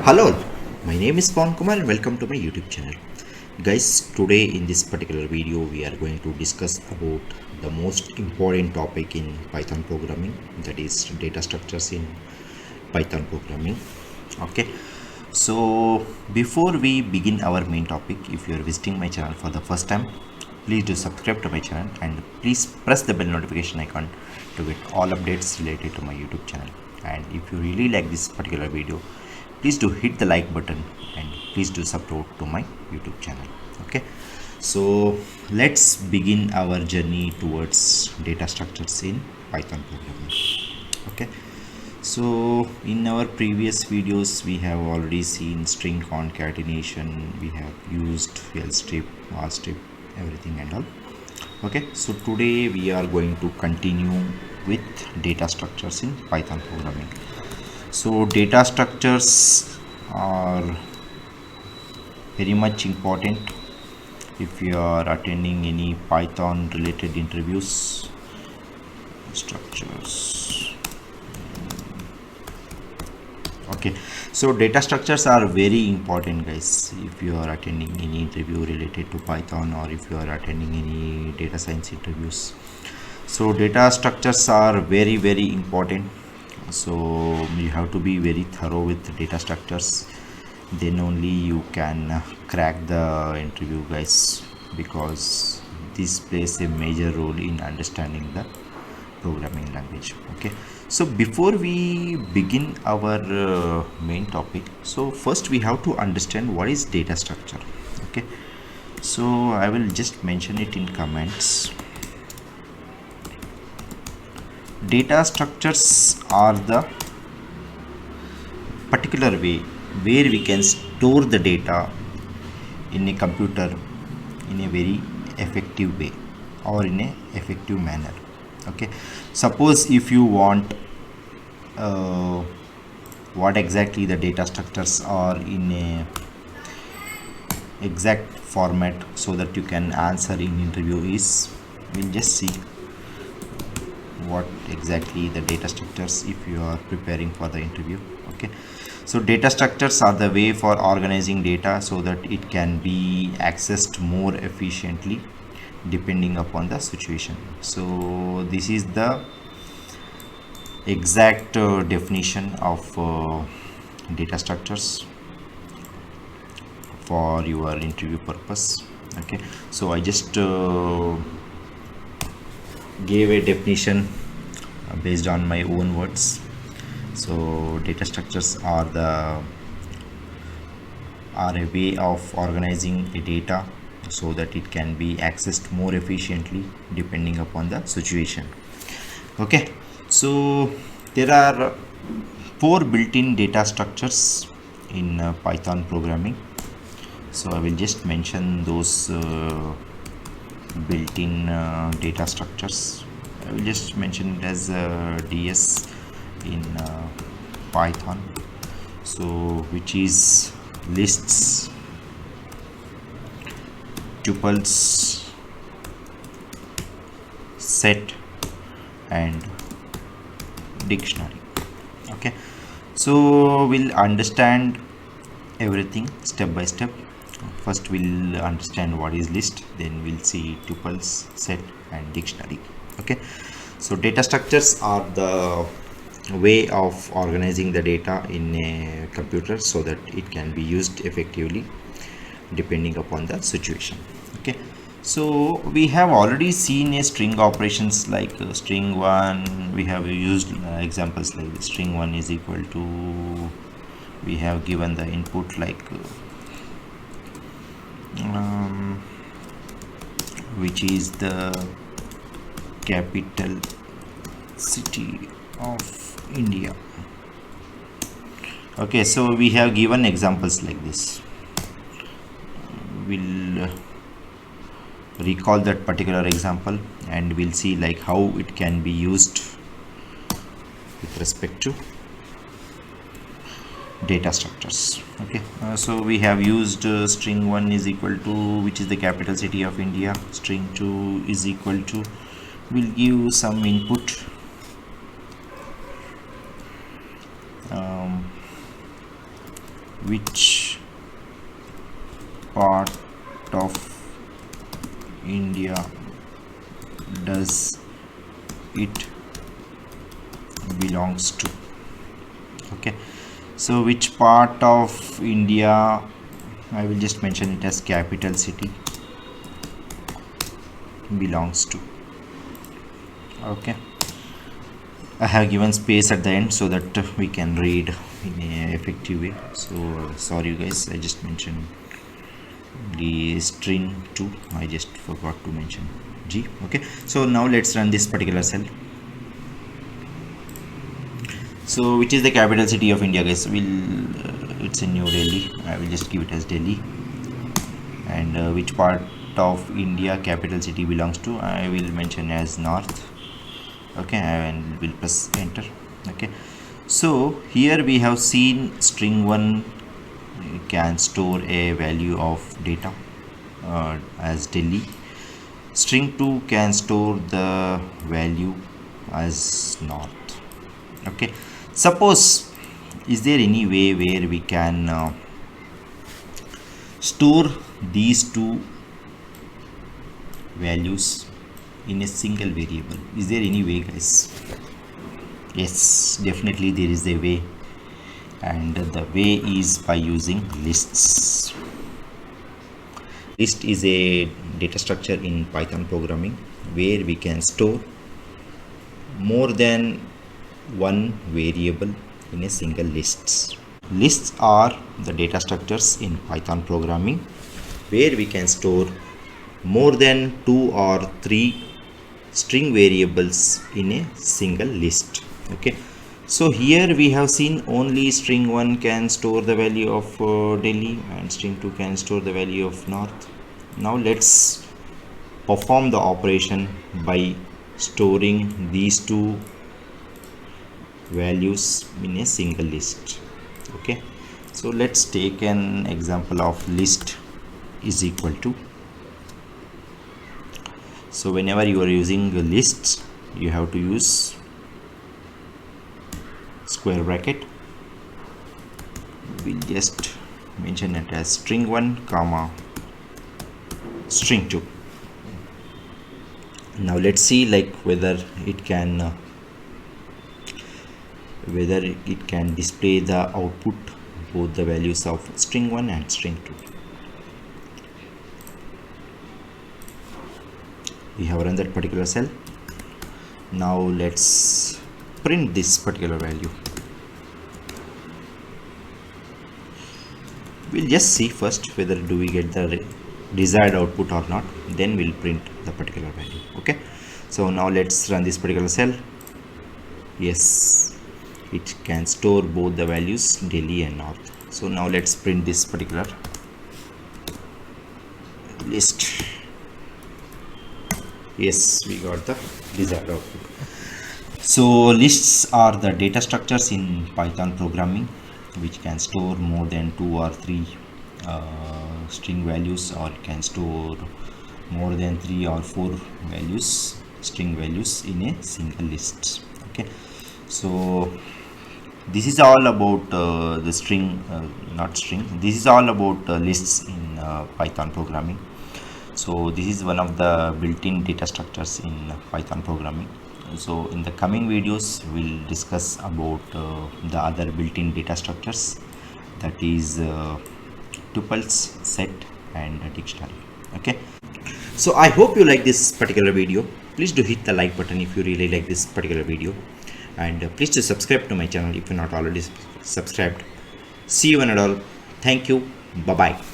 Hello, my name is Pavan Kumar and welcome to my YouTube channel. Guys, today in this particular video we are going to discuss about the most important topic in Python programming, that is data structures in Python programming. Okay, so before we begin our main topic, if you are visiting my channel for the first time, please do subscribe to my channel and please press the bell notification icon to get all updates related to my YouTube channel. And if you really like this particular video, please do hit the like button and please do support to my YouTube channel. Okay, so let's begin our journey towards data structures in Python programming. Okay, so in our previous videos we have already seen string concatenation, we have used L strip, R strip, everything and all. Okay, so today we are going to continue with data structures in Python programming. So data structures are very much important if you are attending any Python related interviews. Structures. Okay, so data structures are very important, guys, if you are attending any interview related to Python or if you are attending any data science interviews. So data structures are very important. So you have to be very thorough with data structures, then only you can crack the interview, guys, because this plays a major role in understanding the programming language. Okay, so before we begin our main topic, so first we have to understand what is data structure. Okay, so I will just mention it in comments. Data structures are the particular way where we can store the data in a computer in a very effective way or in a effective manner. Okay, suppose if you want what exactly the data structures are in a exact format so that you can answer in interview is, we'll just see what exactly the data structures if you are preparing for the interview. Okay, so data structures are the way for organizing data so that it can be accessed more efficiently depending upon the situation. So this is the exact definition of data structures for your interview purpose. Okay, so I just gave a definition based on my own words. So data structures are a way of organizing the data so that it can be accessed more efficiently depending upon the situation. Okay, so there are 4 built-in data structures in Python programming. So I will just mention those built-in data structures. I will just mention it as DS in Python, so which is lists, tuples, set and dictionary. Okay, so we'll understand everything step by step. First we'll understand what is list, then we'll see tuples, set and dictionary. Okay, so data structures are the way of organizing the data in a computer so that it can be used effectively depending upon the situation. Okay, so we have already seen a string operations like string 1. We have used examples like string 1 is equal to, we have given the input like which is the capital city of India. Okay, so we have given examples like this. We'll recall that particular example and we'll see like how it can be used with respect to data structures. Okay, so we have used string 1 is equal to, which is the capital city of India. String 2 is equal to, we'll give some input which part of India does it belongs to? Okay, so which part of India, I will just mention it as capital city, belongs to. Okay, I have given space at the end so that we can read in a effective way. So sorry guys, I just mentioned the string 2, I just forgot to mention G. Okay, so now let's run this particular cell. So which is the capital city of India, guys? It's in New Delhi. I will just give it as Delhi. And which part of India capital city belongs to? I will mention as North. Okay, and we'll press enter. Okay, so here we have seen string 1 can store a value of data as Delhi. String 2 can store the value as North. Okay, suppose, is there any way where we can store these two values in a single variable? Is there any way, guys? Yes, definitely there is a way, and the way is by using lists. List is a data structure in Python programming where we can store more than one variable in a single list. Lists are the data structures in Python programming where we can store more than 2 or 3 string variables in a single list. Okay, so here we have seen only string 1 can store the value of Delhi and string 2 can store the value of North. Now let's perform the operation by storing these two values in a single list. Okay, so let's take an example of list is equal to. So whenever you are using a list, you have to use square bracket. We'll just mention it as string 1 comma string 2. Now let's see whether it can display the output, both the values of string 1 and string 2. We have run that particular cell. Now let's print this particular value. We'll just see first whether do we get the desired output or not, then we'll print the particular value. Okay, so now let's run this particular cell. Yes, it can store both the values Delhi and North. So now let's print this particular list. Yes, we got the desired output. So lists are the data structures in Python programming which can store more than 2 or 3 string values, or it can store more than 3 or 4 values, string values in a single list. Okay, so this is all about the string, this is all about lists in Python programming. So this is one of the built-in data structures in Python programming. So in the coming videos we'll discuss about the other built-in data structures, that is tuples, set and dictionary. Okay, so I hope you like this particular video. Please do hit the like button if you really like this particular video, and please do subscribe to my channel if you're not already subscribed. See you one and all. Thank you. Bye bye.